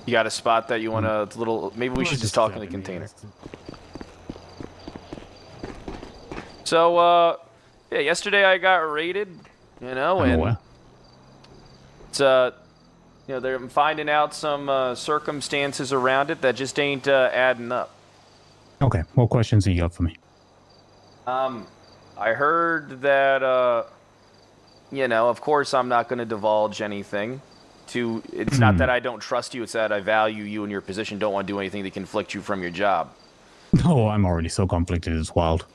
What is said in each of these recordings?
You got a spot that you want a little... Maybe we should just talk in the container. So, yeah, yesterday I got raided, you know, and... It's, you know, they're finding out some circumstances around it that just ain't adding up. Okay, what questions do you got for me? I heard that, you know, of course I'm not going to divulge anything. It's not that I don't trust you, it's that I value you and your position, don't want to do anything to conflict you from your job. Oh, I'm already so conflicted, it's wild.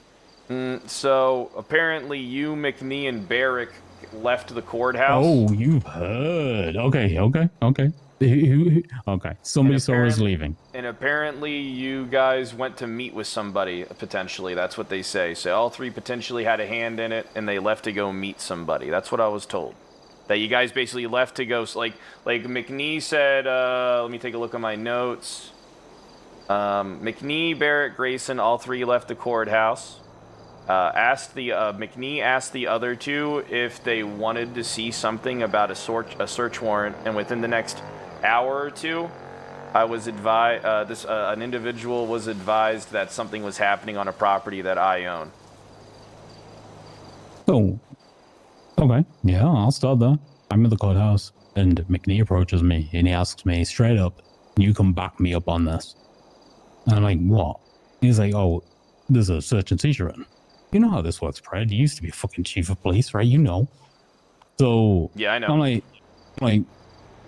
So, apparently you, McNee, and Barrick left the courthouse. Oh, you've heard. Okay. Okay, somebody saw us leaving. And apparently you guys went to meet with somebody, potentially. That's what they say. So all three potentially had a hand in it, and they left to go meet somebody. That's what I was told. That you guys basically left to go, like McNee said, let me take a look at my notes. McNee, Barrett, Greyson, all three left the courthouse. McNee asked the other two if they wanted to see something about a search warrant, and within the next hour or two, I was advised, an individual was advised that something was happening on a property that I own. Oh, okay. Yeah, I'll start there. I'm at the courthouse, and McNee approaches me, and he asks me straight up, you can back me up on this. And I'm like, what? He's like, oh, there's a search and seizure in. You know how this works, Fred. You used to be a fucking chief of police, right? You know. So, yeah, I know. I'm like,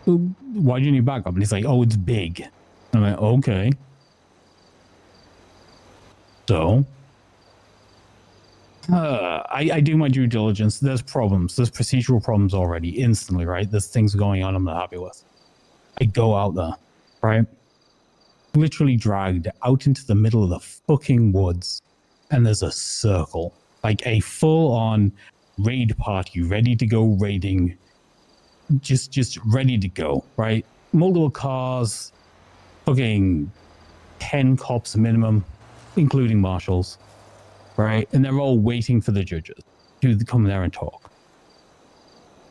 why do you need backup? And he's like, oh, it's big. And I'm like, okay. So, I do my due diligence. There's problems. There's procedural problems already, instantly, right? There's things going on I'm not happy with. I go out there, right? Literally dragged out into the middle of the fucking woods. And there's a circle, like a full-on raid party, ready to go raiding, just ready to go, right? Multiple cars, fucking 10 cops minimum, including marshals, right? And they're all waiting for the judges to come there and talk.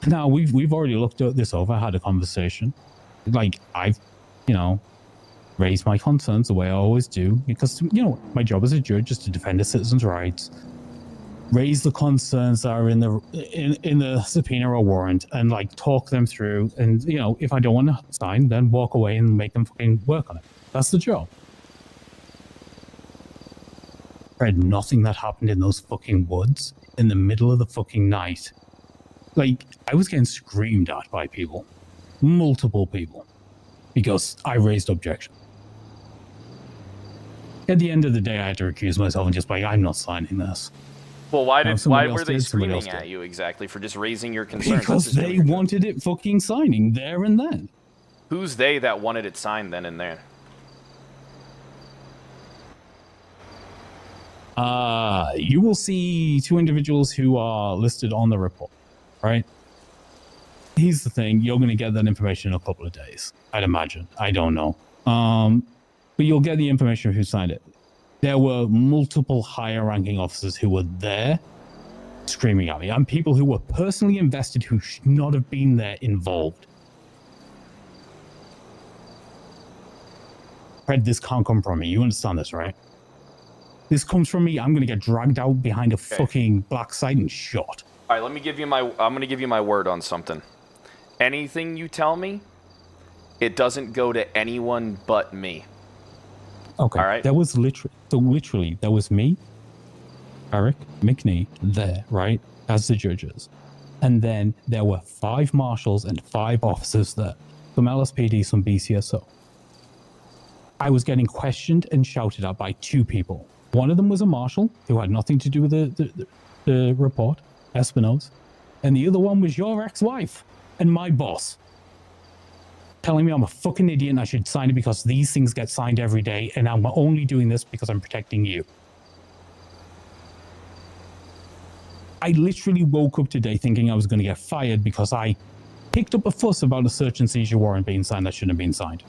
Now, we've already looked at this over, had a conversation. Like, I've, you know, raise my concerns the way I always do, because, you know, my job as a judge is to defend a citizen's rights, raise the concerns that are in the subpoena or warrant, and like talk them through. And, you know, if I don't want to sign, then walk away and make them fucking work on it. That's the job. Fred, nothing that happened in those fucking woods in the middle of the fucking night. Like, I was getting screamed at by people, multiple people, because I raised objections. At the end of the day, I had to recuse myself and just be like, I'm not signing this. Well, why were they screaming at you exactly for just raising your concerns? Because they wanted it fucking signing there and then. Who's they that wanted it signed then and there? You will see two individuals who are listed on the report, right? Here's the thing, you're going to get that information in a couple of days, I'd imagine. I don't know. But you'll get the information of who signed it. There were multiple higher ranking officers who were there screaming at me, and people who were personally invested who should not have been there involved. Fred, this can't come from me. You understand this, right? This comes from me. I'm going to get dragged out behind a fucking black site and shot. All right, let me give you I'm going to give you my word on something. Anything you tell me, it doesn't go to anyone but me. Okay. All right. That was literally, that was me, Eric, McNee, there, right, as the judges. And then there were 5 marshals and 5 officers there, some LSPD, some BCSO. I was getting questioned and shouted at by 2 people. One of them was a marshal who had nothing to do with the report, Espinosa, and the other one was your ex-wife and my boss, telling me I'm a fucking idiot and I should sign it because these things get signed every day, and I'm only doing this because I'm protecting you. I literally woke up today thinking I was going to get fired because I picked up a fuss about a search and seizure warrant being signed that shouldn't have been signed.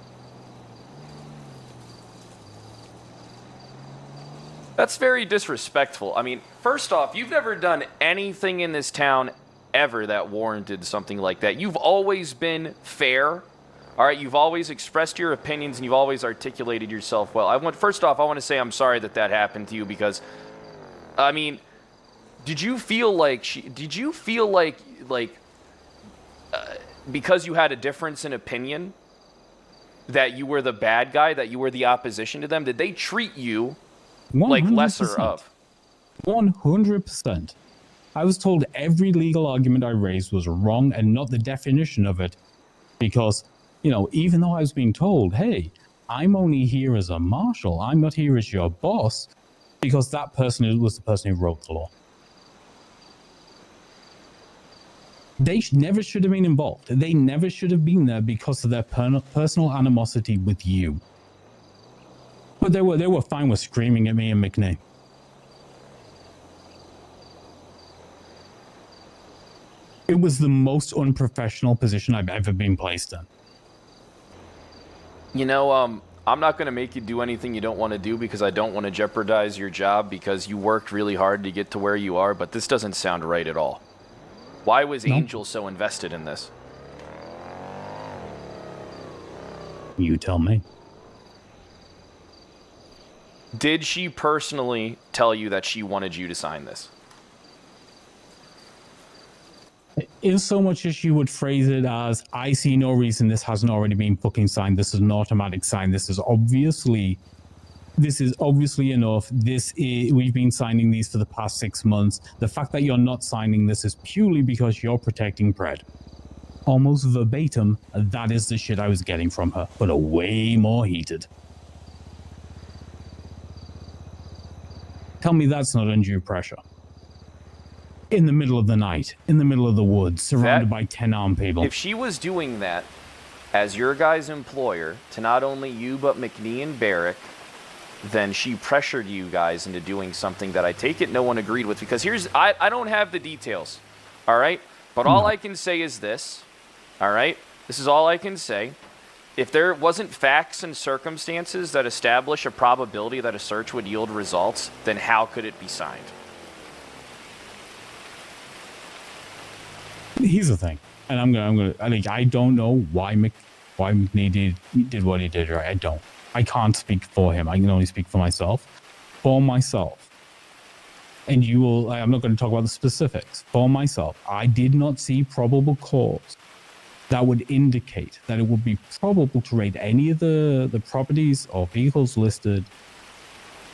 That's very disrespectful. I mean, first off, you've never done anything in this town ever that warranted something like that. You've always been fair All right, you've always expressed your opinions and you've always articulated yourself well. First off, I want to say I'm sorry that happened to you because, I mean, did you feel like because you had a difference in opinion that you were the bad guy, that you were the opposition to them? Did they treat you like 100%. lesser of? 100%. I was told every legal argument I raised was wrong and not the definition of it because, you know, even though I was being told, hey, I'm only here as a marshal, I'm not here as your boss, because that person was the person who wrote the law. They never should have been involved. They never should have been there because of their personal animosity with you. But they were fine with screaming at me and McNeil. It was the most unprofessional position I've ever been placed in. You know, I'm not going to make you do anything you don't want to do because I don't want to jeopardize your job because you worked really hard to get to where you are, but this doesn't sound right at all. Why was Angel so invested in this? You tell me. Did she personally tell you that she wanted you to sign this? In so much as she would phrase it as, I see no reason this hasn't already been fucking signed. This is an automatic sign. This is obviously enough. We've been signing these for the past 6 months. The fact that you're not signing this is purely because you're protecting Pred. Almost verbatim, that is the shit I was getting from her, but a way more heated. Tell me that's not undue pressure. In the middle of the night, in the middle of the woods, surrounded by 10 armed people. If she was doing that as your guy's employer to not only you but McNee and Barrick, then she pressured you guys into doing something that I take it no one agreed with. Because I don't have the details, all right? But all I can say is this, all right? This is all I can say. If there wasn't facts and circumstances that establish a probability that a search would yield results, then how could it be signed? Here's the thing, and I don't know why McNee did what he did, right? I don't. I can't speak for him. I can only speak for myself. For myself. And I'm not going to talk about the specifics. For myself, I did not see probable cause that would indicate that it would be probable to raid any of the properties or vehicles listed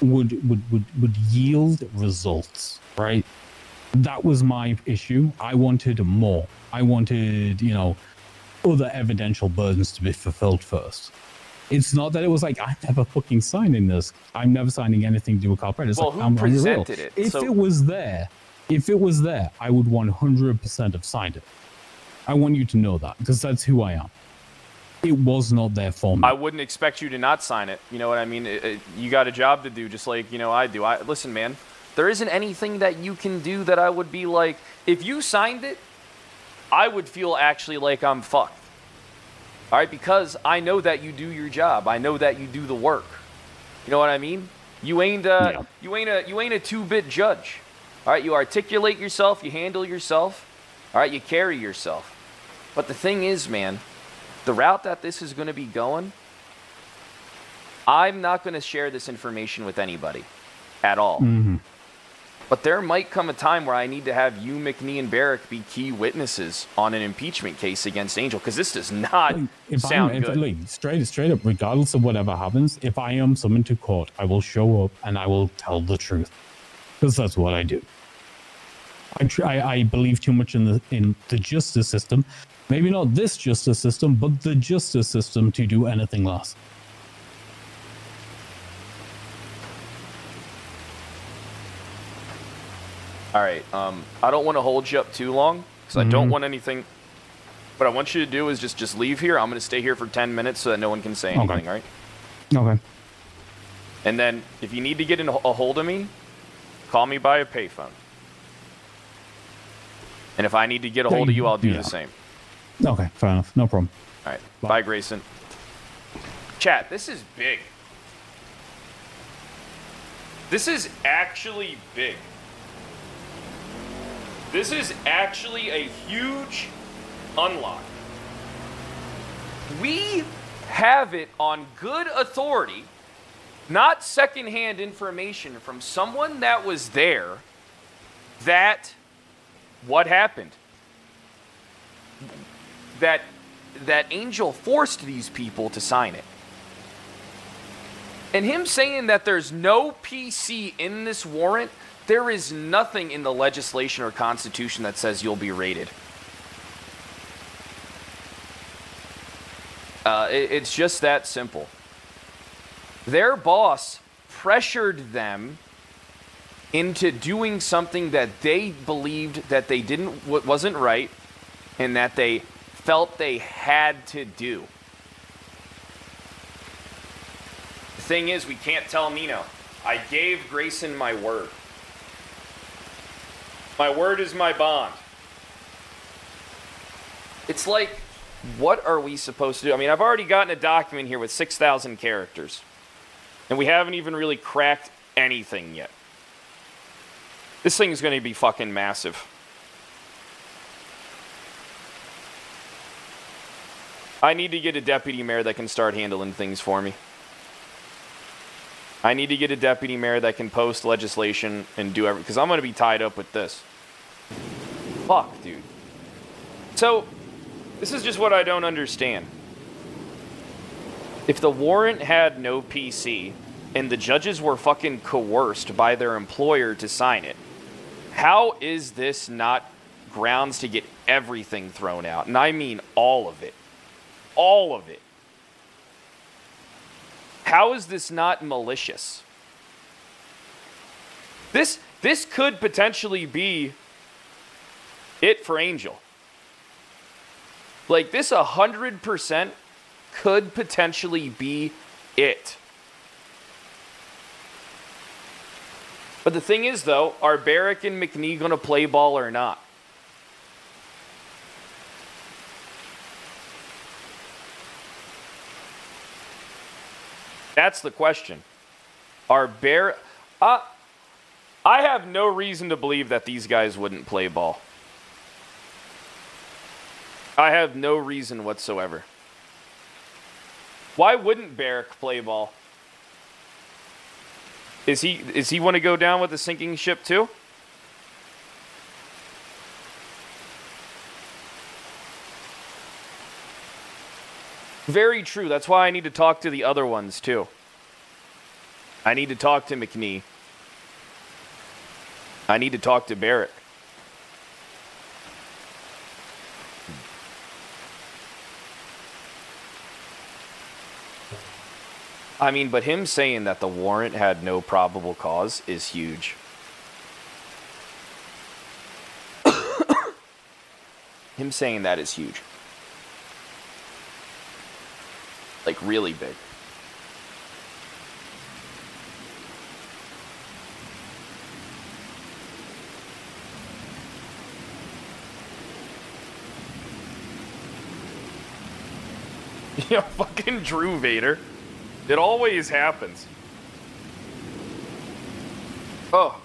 would yield results, right? That was my issue. I wanted more. I wanted, other evidential burdens to be fulfilled first. It's not that it was like, I'm never fucking signing this. I'm never signing anything to do with Carl Pred. It's well, like, who presented it? If it was there, I would 100% have signed it. I want you to know that, because that's who I am. It was not there for me. I wouldn't expect you to not sign it. You know what I mean? You got a job to do, just like, I do. Listen, man. There isn't anything that you can do that I would be like, if you signed it, I would feel actually like I'm fucked. All right, because I know that you do your job. I know that you do the work. You know what I mean? You ain't a 2-bit judge. All right, you articulate yourself, you handle yourself. All right, you carry yourself. But the thing is, man, the route that this is going to be going, I'm not going to share this information with anybody at all. Mm-hmm. But there might come a time where I need to have you, McNee, and Barrick be key witnesses on an impeachment case against Angel, because this does not sound good. Straight up, regardless of whatever happens, if I am summoned to court, I will show up and I will tell the truth, because that's what I do. I believe too much in the justice system, maybe not this justice system, but the justice system, to do anything less. All right, I don't want to hold you up too long, because I don't want anything. What I want you to do is just leave here. I'm going to stay here for 10 minutes so that no one can say anything, all right? Okay. And then, if you need to get a hold of me, call me by a payphone. And if I need to get a hold of you, I'll do the same. Okay, fair enough. No problem. All right, bye, Greyson. Chat, this is big. This is actually big. This is actually a huge unlock. We have it on good authority, not secondhand information from someone that was there, that what happened? That Angel forced these people to sign it. And him saying that there's no PC in this warrant, there is nothing in the legislation or constitution that says you'll be raided. It's just that simple. Their boss pressured them into doing something that they believed that they wasn't right, and that they felt they had to do. The thing is, we can't tell Nino. I gave Greyson my word. My word is my bond. It's like, what are we supposed to do? I mean, I've already gotten a document here with 6,000 characters. And we haven't even really cracked anything yet. This thing is going to be fucking massive. I need to get a deputy mayor that can start handling things for me. I need to get a deputy mayor that can post legislation and do everything, because I'm going to be tied up with this. Fuck, dude. So, this is just what I don't understand. If the warrant had no PC, and the judges were fucking coerced by their employer to sign it, how is this not grounds to get everything thrown out? And I mean all of it. All of it. How is this not malicious? This could potentially be it for Angel. Like, this 100% could potentially be it. But the thing is, though, are Barrick and McNee going to play ball or not? That's the question. Are I have no reason to believe that these guys wouldn't play ball. I have no reason whatsoever. Why wouldn't Barrick play ball? Is he want to go down with the sinking ship too? Very true. That's why I need to talk to the other ones too. I need to talk to McNee. I need to talk to Barrick. I mean, but him saying that the warrant had no probable cause is huge. Him saying that is huge. Like, really big. Yeah, fucking Drew Vader. It always happens. Oh.